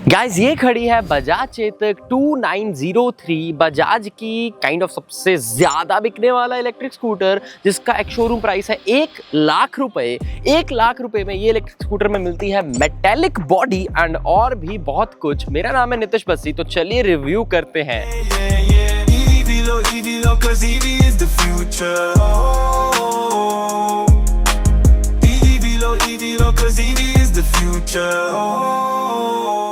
Guys ये खड़ी है बजाज चेतक 2903, बजाज की काइंड ऑफ सबसे ज्यादा बिकने वाला इलेक्ट्रिक स्कूटर, जिसका एक शोरूम प्राइस है 1,00,000 रुपए। 1,00,000 रुपए में ये इलेक्ट्रिक स्कूटर में मिलती है मेटेलिक बॉडी एंड और भी बहुत कुछ। मेरा नाम है नितिश बस्सी, तो चलिए रिव्यू करते हैं।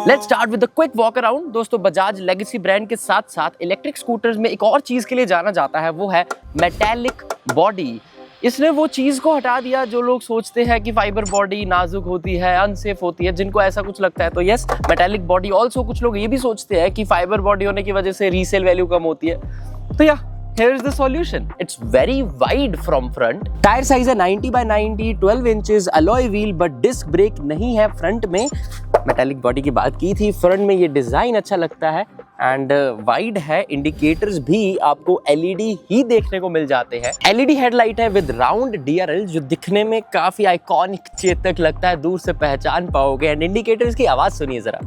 Let's start with the quick walk around. दोस्तों, बजाज लेगेसी ब्रांड के साथ साथ इलेक्ट्रिक स्कूटर्स में एक और चीज के लिए जाना जाता है, वो है मेटेलिक बॉडी। इसने वो चीज को हटा दिया जो लोग सोचते हैं कि फाइबर बॉडी नाजुक होती है, अनसेफ होती है, जिनको ऐसा कुछ लगता है। तो यस, मेटेलिक बॉडी। ऑल्सो कुछ लोग ये भी सोचते हैं कि फाइबर बॉडी होने की वजह से रीसेल वैल्यू कम होती है। तो या here is the solution. It's very wide from front. Tyre size है 90 by 90, 12 inches, alloy wheel, but disc brake नहीं है फ्रंट में। मेटालिक बॉडी की बात की थी, फ्रंट में ये डिजाइन अच्छा लगता है एंड वाइड है। इंडिकेटर्स भी आपको एलईडी ही देखने को मिल जाते हैं। एलईडी हेडलाइट है विद राउंड डीआरएल, जो दिखने में काफी आइकॉनिक चेतक लगता है, दूर से पहचान पाओगे। एंड इंडिकेटर्स की आवाज सुनिए जरा,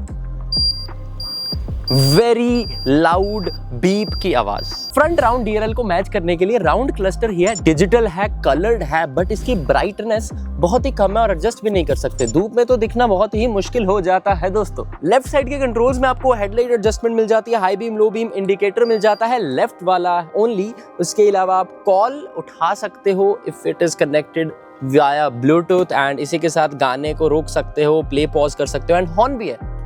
वेरी लाउड बीप की आवाज। फ्रंट राउंड डीआरएल को मैच करने के लिए राउंड क्लस्टर ही है, डिजिटल है, कलर्ड है, बट इसकी ब्राइटनेस बहुत ही कम है और एडजस्ट भी नहीं कर सकते। धूप में तो दिखना बहुत ही मुश्किल हो जाता है दोस्तों। लेफ्ट साइड के कंट्रोल्स में आपको हेडलाइट एडजस्टमेंट मिल जाती है, high beam, low beam, indicator मिल जाता है लेफ्ट वाला ओनली। उसके अलावा आप कॉल उठा सकते हो if it is connected via Bluetooth, and इसी के साथ गाने को रोक सकते हो, प्ले पॉज कर सकते हो, एंड हॉर्न भी है।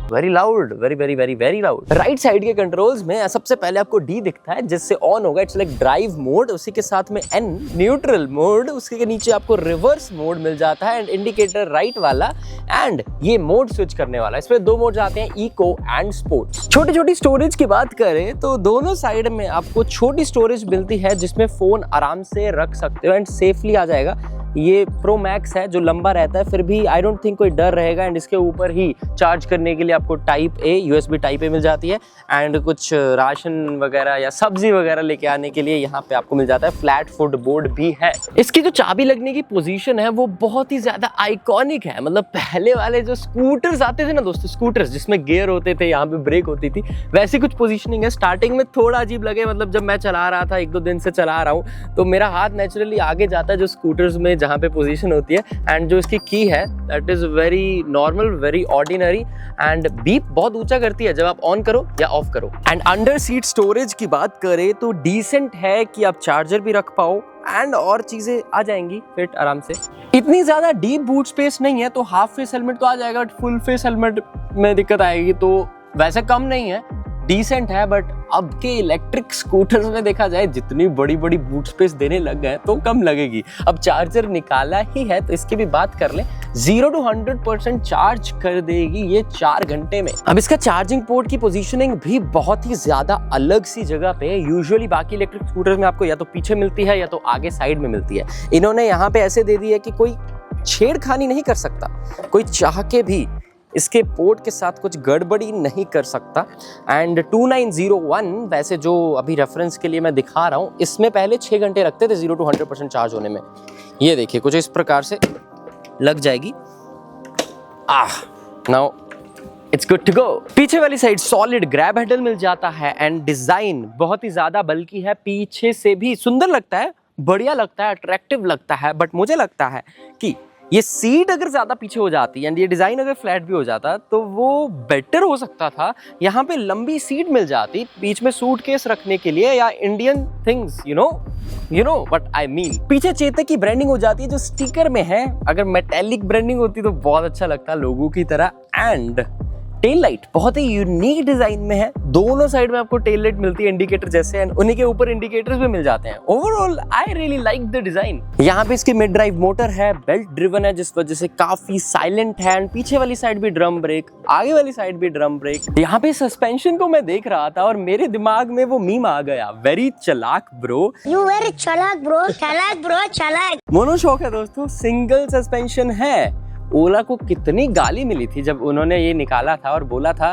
Very loud, very very very very loud. Right side के कंट्रोल्स में सबसे पहले आपको डी दिखता है, जिससे ऑन होगा, इट्स लाइक ड्राइव मोड। उसी के साथ में एन न्यूट्रल मोड, उसके नीचे आपको रिवर्स मोड मिल जाता है, एंड इंडिकेटर राइट वाला, एंड ये मोड स्विच करने वाला। इसमें दो मोड आते हैं, इको एंड स्पोर्ट्स। छोटी छोटी स्टोरेज की बात करें तो दोनों साइड में आपको छोटी स्टोरेज मिलती है, जिसमें फोन आराम से रख सकते हो एंड सेफली आ जाएगा। ये प्रो मैक्स है जो लंबा रहता है, फिर भी आई डोंट थिंक कोई डर रहेगा। एंड इसके ऊपर ही चार्ज करने के लिए आपको type A, USB type A मिल जाती है, एंड कुछ राशन वगैरह या सब्जी वगैरह लेके आने के लिए यहाँ पे आपको मिल जाता है। फ्लैट फुट बोर्ड भी है। इसकी जो चाबी लगने की पोजीशन है वो बहुत ही ज्यादा आइकॉनिक है। मतलब पहले वाले जो स्कूटर्स आते थे ना दोस्तों, स्कूटर्स जिसमें गियर होते थे, यहाँ पे ब्रेक होती थी, वैसी कुछ पोजीशनिंग है। स्टार्टिंग में थोड़ा अजीब लगे, मतलब जब मैं चला रहा था, 1-2 दिन से चला रहा हूँ, तो मेरा हाथ नेचुरली आगे जाता है जो स्कूटर्स में जहाँ पे पोजीशन होती है। एंड जो इसकी की है that is very normal, very ordinary, and beep बहुत ऊंचा करती है जब आप ऑन करो या ऑफ करो। एंड अंडर सीट स्टोरेज की बात करें तो डिसेंट है कि आप चार्जर भी रख पाओ एंड और चीजें आ जाएंगी फिट आराम से। इतनी ज्यादा डीप बूट स्पेस नहीं है, तो हाफ फेस हेलमेट तो आ जाएगा, बट फुल फेस हेलमेट में दिक्कत आएगी। तो वैसे कम नहीं है, डिसेंट है, बट अब के इलेक्ट्रिक स्कूटर्स में देखा जाए जितनी बड़ी बड़ी बूट स्पेस देने लग गए तो कम लगेगी। अब चार्जर निकाला ही है तो इसकी भी बात कर लें। 0 to 100% चार्ज कर देगी ये 4 घंटे में। अब इसका चार्जिंग पोर्ट की पोजीशनिंग भी बहुत ही ज्यादा अलग सी जगह पे है। यूजुअली बाकी इलेक्ट्रिक स्कूटर्स में आपको या तो पीछे मिलती है या तो आगे साइड में मिलती है। इन्होंने यहाँ पे ऐसे दे दी है कि कोई छेड़खानी नहीं कर सकता, कोई चाह के भी इसके पोर्ट के साथ कुछ गड़बड़ी नहीं कर सकता। एंड 2901 वैसे जो अभी रेफरेंस के लिए मैं दिखा रहा हूँ, इसमें पहले 6 घंटे रखते थे 0 to 100% चार्ज होने में। ये देखिए कुछ इस प्रकार से लग जाएगी। Now it's good to go. पीछे वाली साइड सॉलिड ग्रैब हैंडल मिल जाता है, एंड डिजाइन बहुत ही ज्यादा बल्कि है, पीछे से भी सुंदर लगता है, बढ़िया लगता है, अट्रैक्टिव लगता है। बट मुझे लगता है कि ये सीट अगर ज्यादा पीछे हो जाती एंड ये डिजाइन अगर फ्लैट भी हो जाता तो वो बेटर हो सकता था। यहाँ पे लंबी सीट मिल जाती बीच में सूटकेस रखने के लिए या Indian things, you know what I mean. पीछे चेतक की ब्रांडिंग हो जाती है जो स्टिकर में है। अगर मेटेलिक ब्रांडिंग होती तो बहुत अच्छा लगता लोगों की तरह। एंड टेल लाइट बहुत ही यूनिक डिजाइन में है, दोनों साइड में आपको टेल लाइट मिलती है इंडिकेटर जैसे, एंड उन्हीं के ऊपर इंडिकेटर्स भी मिल जाते हैं। Overall I really like the design. यहाँ पे इसकी मिड ड्राइव मोटर है, बेल्ट ड्रिवन है, जिस वजह से काफी साइलेंट है। एंड पीछे वाली साइड भी ड्रम ब्रेक, आगे वाली साइड भी ड्रम ब्रेक। यहाँ पे सस्पेंशन को मैं देख रहा था और मेरे दिमाग में वो मीम आ गया, वेरी चालाक ब्रो, यू वेरी चालाक ब्रो, चालाक ब्रो, चालाक। मोनोशॉक है दोस्तों, सिंगल सस्पेंशन है। ओला को कितनी गाली मिली थी जब उन्होंने ये निकाला था और बोला था,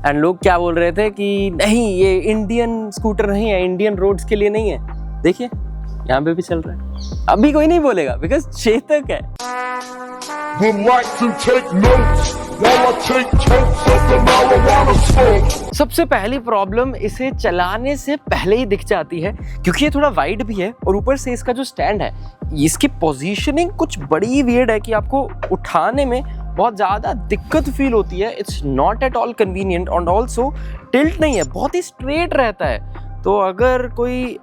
एंड लोग क्या बोल रहे थे कि नहीं ये इंडियन स्कूटर नहीं है, इंडियन रोड्स के लिए नहीं है। देखिए यहाँ पे भी चल रहा है, अभी कोई नहीं बोलेगा बिकॉज चेतक है। Would like to take notes. while I take totes of the marijuana smoke. सबसे पहली प्रॉब्लम इसे चलाने से पहले ही दिख जाती है, क्योंकि ये थोड़ा वाइड भी है और ऊपर से इसका जो स्टैंड है, इसकी पोजीशनिंग कुछ बड़ी वियर्ड है कि आपको उठाने में बहुत ज़्यादा दिक्कत फील होती है. It's not at all convenient और ऑल्सो टिल्ट नहीं है, बहुत ही स्ट्रेट रहता है. तो अगर कोई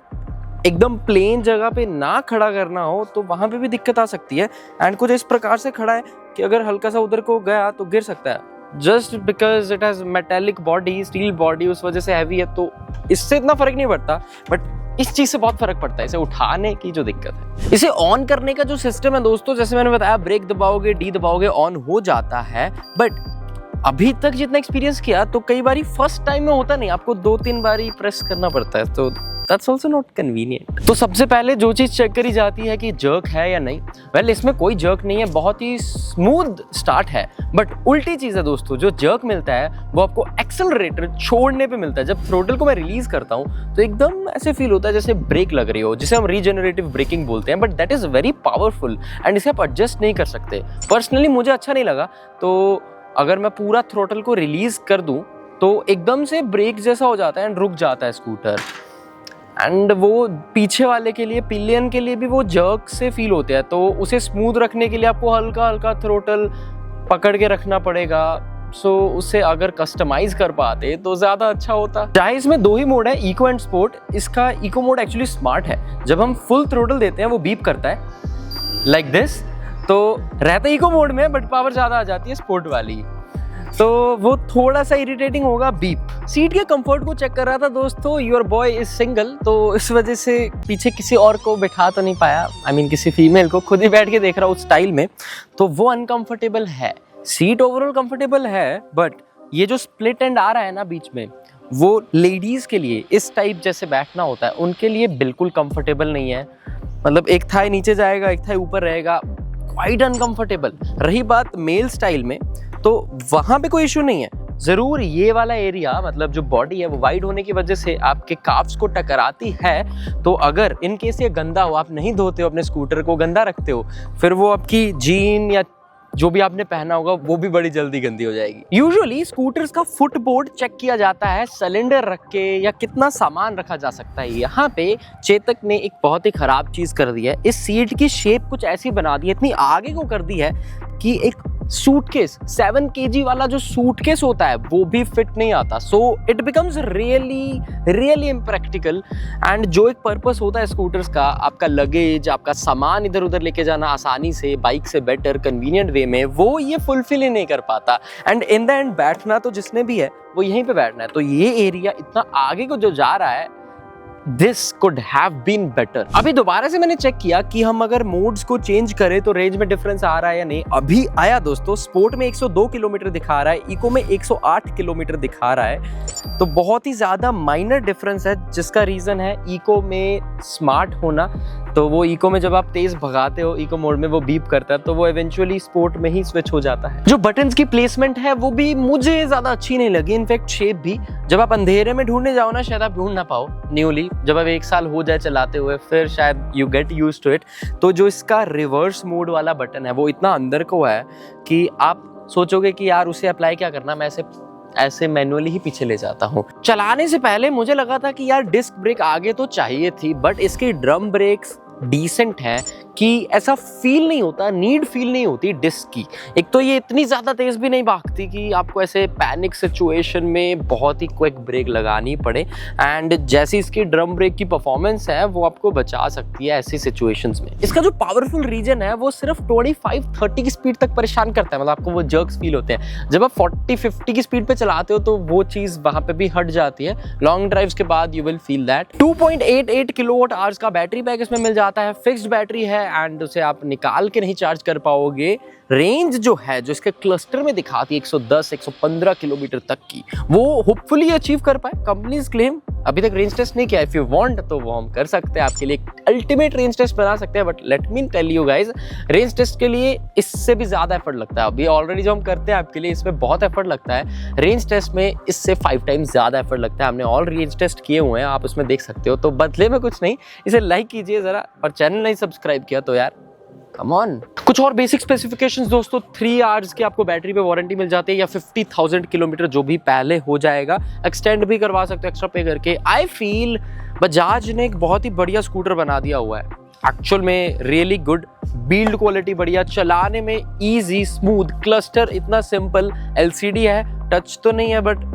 एकदम प्लेन जगह पे ना खड़ा करना हो तो वहाँ पे भी दिक्कत आ सकती है. एंड कुछ इस प्रकार से खड़ा है कि अगर हल्का सा उधर को गया तो गिर सकता है. Just because it has metallic body, steel body, उस वजह से हैवी है, तो इससे इतना फर्क नहीं पड़ता. बट इस चीज़ से बहुत फर्क पड़ता है, इसे उठाने की जो दिक्कत है. इसे ऑन करने का जो सिस्टम है दोस्तों, जैसे मैंने बताया, ब्रेक दबाओगे, डी दबाओगे, ऑन हो जाता है. बट अभी तक जितना एक्सपीरियंस किया तो कई बारी फर्स्ट टाइम में होता नहीं, आपको 2-3 बारी प्रेस करना पड़ता है, तो दैट्स ऑल्सो नॉट कन्वीनियंट. तो सबसे पहले जो चीज़ चेक करी जाती है कि जर्क है या नहीं. वेल, इसमें कोई जर्क नहीं है, बहुत ही स्मूथ स्टार्ट है. बट उल्टी चीज़ है दोस्तों, जो जर्क मिलता है वो आपको एक्सेलरेटर छोड़ने पे मिलता है. जब थ्रोटल को मैं रिलीज करता हूँ तो एकदम ऐसे फील होता है जैसे ब्रेक लग रही हो, जिसे हम रीजनरेटिव ब्रेकिंग बोलते हैं. But that is very powerful and इसे आप एडजस्ट नहीं कर सकते. पर्सनली मुझे अच्छा नहीं लगा. तो अगर मैं पूरा थ्रोटल को रिलीज कर दूं तो एकदम से ब्रेक जैसा हो जाता है एंड रुक जाता है स्कूटर. एंड वो पीछे वाले के लिए, पिलियन के लिए भी वो जर्क से फील होते हैं. तो उसे स्मूथ रखने के लिए आपको हल्का हल्का थ्रोटल पकड़ के रखना पड़ेगा. सो उसे अगर कस्टमाइज कर पाते तो ज़्यादा अच्छा होता. चाहे इसमें 2 ही मोड है, इको एंड स्पोर्ट. इसका इको मोड एक्चुअली स्मार्ट है. जब हम फुल थ्रोटल देते हैं वो बीप करता है लाइक दिस. तो रहता इको मोड में, बट पावर ज़्यादा आ जाती है स्पोर्ट वाली, तो वो थोड़ा सा इरिटेटिंग होगा बीप. सीट के कंफर्ट को चेक कर रहा था दोस्तों. योर बॉय इज सिंगल, तो इस वजह से पीछे किसी और को बैठा तो नहीं पाया. आई मीन किसी फीमेल को, खुद ही बैठ के देख रहा हूँ उस स्टाइल में, तो वो अनकंफर्टेबल है. सीट ओवरऑल कंफर्टेबल है, बट ये जो स्प्लिट एंड आ रहा है ना बीच में, वो लेडीज के लिए इस टाइप जैसे बैठना होता है उनके लिए बिल्कुल कंफर्टेबल नहीं है. मतलब एक थाई नीचे जाएगा, एक थाई ऊपर रहेगा, क्वाइट अनकंफर्टेबल. रही बात मेल स्टाइल में, तो वहाँ पे कोई इशू नहीं है. ज़रूर ये वाला एरिया, मतलब जो बॉडी है वो वाइड होने की वजह से आपके काफ्स को टकराती है. तो अगर इन केस ये गंदा हो, आप नहीं धोते हो अपने स्कूटर को, गंदा रखते हो, फिर वो आपकी जीन या जो भी आपने पहना होगा वो भी बड़ी जल्दी गंदी हो जाएगी. यूजुअली स्कूटर्स का फुटबोर्ड चेक किया जाता है सिलेंडर रख के या कितना सामान रखा जा सकता है. यहाँ पे चेतक ने एक बहुत ही खराब चीज़ कर दी है. इस सीट की शेप कुछ ऐसी बना दी है, इतनी आगे को कर दी है कि एक सूटकेस 7 kg वाला जो सूटकेस होता है वो भी फिट नहीं आता. So it becomes really impractical. And जो एक पर्पस होता है स्कूटर्स का, आपका लगेज, आपका सामान इधर उधर लेके जाना आसानी से, बाइक से बेटर कन्वीनियंट वे में, वो ये फुलफिल ही नहीं कर पाता. एंड इन द एंड बैठना तो जिसने भी है वो यहीं पे बैठना है. तो ये एरिया इतना आगे को जो जा रहा है, This could have been better. अभी दोबारा से मैंने चेक किया कि हम अगर मोड्स को चेंज करें तो रेंज में डिफरेंस आ रहा है या नहीं. अभी आया दोस्तों. स्पोर्ट में 102 किलोमीटर दिखा रहा है, इको में 108 किलोमीटर दिखा रहा है. तो बहुत ही ज़्यादा माइनर डिफरेंस है, जिसका रीज़न है इको में स्मार्ट होना. तो वो इको में जब आप तेज़ भगाते हो, इको मोड में वो बीप करता है, तो वो इवेंचुअली स्पोर्ट में ही स्विच हो जाता है. जो बटन्स की प्लेसमेंट है वो भी मुझे ज़्यादा अच्छी नहीं लगी. इनफैक्ट शेप भी, जब आप अंधेरे में ढूंढने जाओ ना, शायद आप ढूंढ ना पाओ न्यूली. जब अब 1 साल हो जाए चलाते हुए, फिर शायद you get used to it. तो जो इसका रिवर्स मोड वाला बटन है वो इतना अंदर को है कि आप सोचोगे कि यार उसे अप्लाई क्या करना, मैं ऐसे मैनुअली ही पीछे ले जाता हूँ. चलाने से पहले मुझे लगा था कि यार डिस्क ब्रेक आगे तो चाहिए थी, बट इसकी ड्रम ब्रेक्स डिसेंट है कि ऐसा फील नहीं होता, नीड फील नहीं होती डिस्क की. एक तो ये इतनी ज़्यादा तेज़ भी नहीं भागती कि आपको ऐसे पैनिक सिचुएशन में बहुत ही क्विक ब्रेक लगानी पड़े. एंड जैसी इसकी ड्रम ब्रेक की परफॉर्मेंस है वो आपको बचा सकती है ऐसी सिचुएशंस में. इसका जो पावरफुल रीजन है वो सिर्फ 25-30 की स्पीड तक परेशान करता है. मतलब आपको वो जर्क्स फील होते हैं. जब आप 40-50 की स्पीड पे चलाते हो तो वो चीज़ वहाँ पे भी हट जाती है. लॉन्ग ड्राइव्स के बाद you will feel that. 2.88 kilowatt hours का बैटरी पैक इसमें मिल जाता है. फिक्स्ड बैटरी है एंड उसे आप निकाल के नहीं चार्ज कर पाओगे. रेंज जो है, जो इसके क्लस्टर में दिखाती है 110-115 किलोमीटर तक की, वो होपफुली अचीव कर पाए. Companies claim. अभी तक रेंज टेस्ट नहीं किया. इफ यू वांट तो वो हम कर सकते हैं, आपके लिए अल्टीमेट रेंज टेस्ट बना सकते हैं. But let me tell you guys, range test के लिए इससे भी ज़्यादा एफर्ट लगता है. अभी ऑलरेडी जो हम करते हैं आपके लिए, इसमें बहुत एफर्ट लगता है. रेंज टेस्ट में इससे 5 टाइम्स ज़्यादा एफर्ट लगता है. हमने ऑल रेंज टेस्ट किए हुए हैं, आप उसमें देख सकते हो. तो बदले में कुछ नहीं, इसे लाइक कीजिए ज़रा, और चैनल नहीं सब्सक्राइब किया तो यार कम ऑन। कुछ और बेसिक स्पेसिफिकेशंस दोस्तों, 3 आवर्स की आपको बैटरी पे वारंटी मिल जाती है या 50,000 किलोमीटर जो भी पहले हो जाएगा, एक्सटेंड भी करवा सकते हो एक्स्ट्रा पे करके। आई फील बजाज ने एक बहुत ही बढ़िया स्कूटर बना दिया हुआ है, एक्चुअल में रियली गुड, बिल्ड क्वालिटी बढ़िया, चलाने में इजी स्मूथ, क्लस्टर इतना सिंपल, एलसीडी है, टच तो नहीं है बट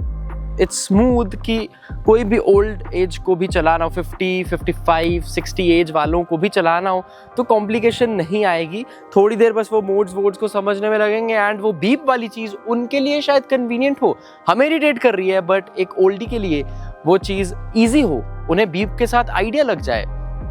इट्स स्मूथ कि कोई भी ओल्ड एज को भी चलाना हो, 50, 55, 60 एज वालों को भी चलाना हो तो कॉम्प्लिकेशन नहीं आएगी। थोड़ी देर बस वो मोड्स को समझने में लगेंगे एंड वो बीप वाली चीज़ उनके लिए शायद कन्वीनियंट हो, हमें इरिटेट कर रही है बट एक ओल्डी के लिए वो चीज़ ईजी हो, उन्हें बीप के साथ आइडिया लग जाए,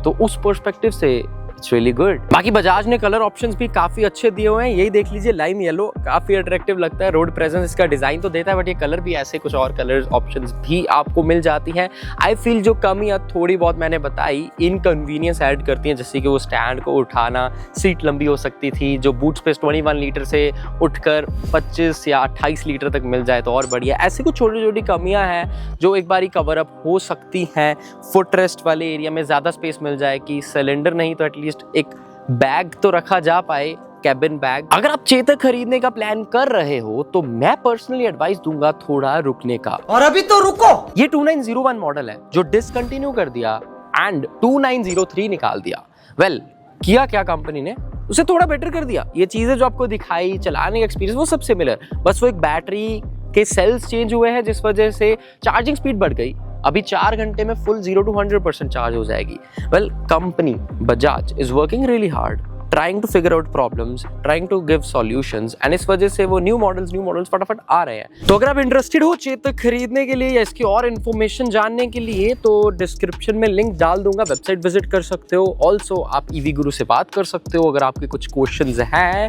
तो उस पर्सपेक्टिव से इट्स रियली गुड। बाकी बजाज ने कलर ऑप्शंस भी काफी अच्छे दिए हुए हैं, यही देख लीजिए लाइम येलो, काफी अट्रैक्टिव लगता है, रोड प्रेजेंस इसका डिजाइन तो देता है बट ये कलर भी ऐसे कुछ और कलर ऑप्शंस भी आपको मिल जाती हैं। आई फील जो कमियां थोड़ी बहुत मैंने बताई, इनकन्वीनियंस ऐड करती हैं, जैसे कि वो स्टैंड को उठाना, सीट लंबी हो सकती थी, जो बूट स्पेस 21 लीटर से उठकर 25 या 28 लीटर तक मिल जाए तो और बढ़िया। ऐसी कुछ छोटी छोटी कमियां हैं जो एक बार ही कवर अप हो सकती हैं। फुट रेस्ट वाले एरिया में ज्यादा स्पेस मिल जाए कि सिलेंडर नहीं तो एटलीस्ट एक बैग तो रखा जा पाए, कैबिन बैग। अगर आप चेतक खरीदने का प्लान कर रहे हो तो मैं पर्सनली एडवाइस दूंगा थोड़ा रुकने का। और अभी तो रुको। ये 2901 मॉडल है जो डिसकंटिन्यू कर दिया एंड 2903 निकाल दिया। वेल, किया क्या कंपनी ने, उसे थोड़ा बेटर कर दिया। ये चीजें जो आपको दिखाई, चलाने का एक्सपीरियंस वो सब सिमिलर, बस वो एक बैटरी के सेल्स चेंज हुए हैं जिस वजह से चार्जिंग स्पीड बढ़ गई। अभी 4 घंटे में फुल 0 to 100% चार्ज हो जाएगी। Well, company Bajaj is working really hard, trying to figure out problems, trying to give solutions and इस वजह से वो न्यू मॉडल्स फटाफट आ रहे हैं। तो अगर आप इंटरेस्टेड हो चेतक खरीदने के लिए या इसकी और इन्फॉर्मेशन जानने के लिए तो डिस्क्रिप्शन में लिंक डाल दूंगा, वेबसाइट विजिट कर सकते हो। ऑल्सो आप ईवी गुरु से बात कर सकते हो अगर आपके कुछ क्वेश्चंस हैं।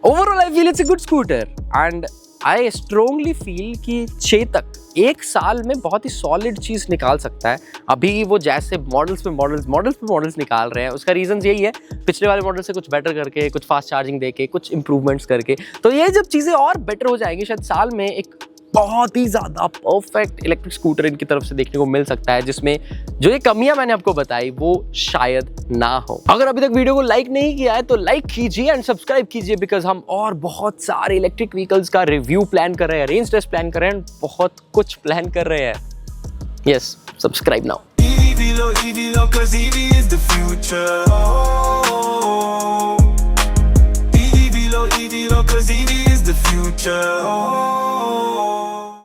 Overall I feel it's a good scooter and I strongly feel कि चेतक 1 साल में बहुत ही सॉलिड चीज़ निकाल सकता है। अभी वो जैसे मॉडल्स पे मॉडल्स निकाल रहे हैं, उसका रीज़न यही है, पिछले वाले मॉडल से कुछ बेटर करके, कुछ फास्ट चार्जिंग देके, कुछ इंप्रूवमेंट्स करके। तो ये जब चीज़ें और बेटर हो जाएंगी, शायद साल में एक बहुत ही ज़्यादा परफेक्ट इलेक्ट्रिक स्कूटर इनकी तरफ से देखने को मिल सकता है, जिसमें जो ये कमियां मैंने आपको बताई वो शायद ना हो। अगर अभी तक वीडियो को लाइक नहीं किया है तो लाइक कीजिए एंड सब्सक्राइब कीजिए, बिकॉज हम और बहुत सारे इलेक्ट्रिक व्हीकल्स का रिव्यू प्लान कर रहे हैं, रेंज टेस्ट प्लान कर रहे हैं, बहुत कुछ प्लान कर रहे हैं। Yes, subscribe now. EV, cause EV is the future. EV, cause EV is the future.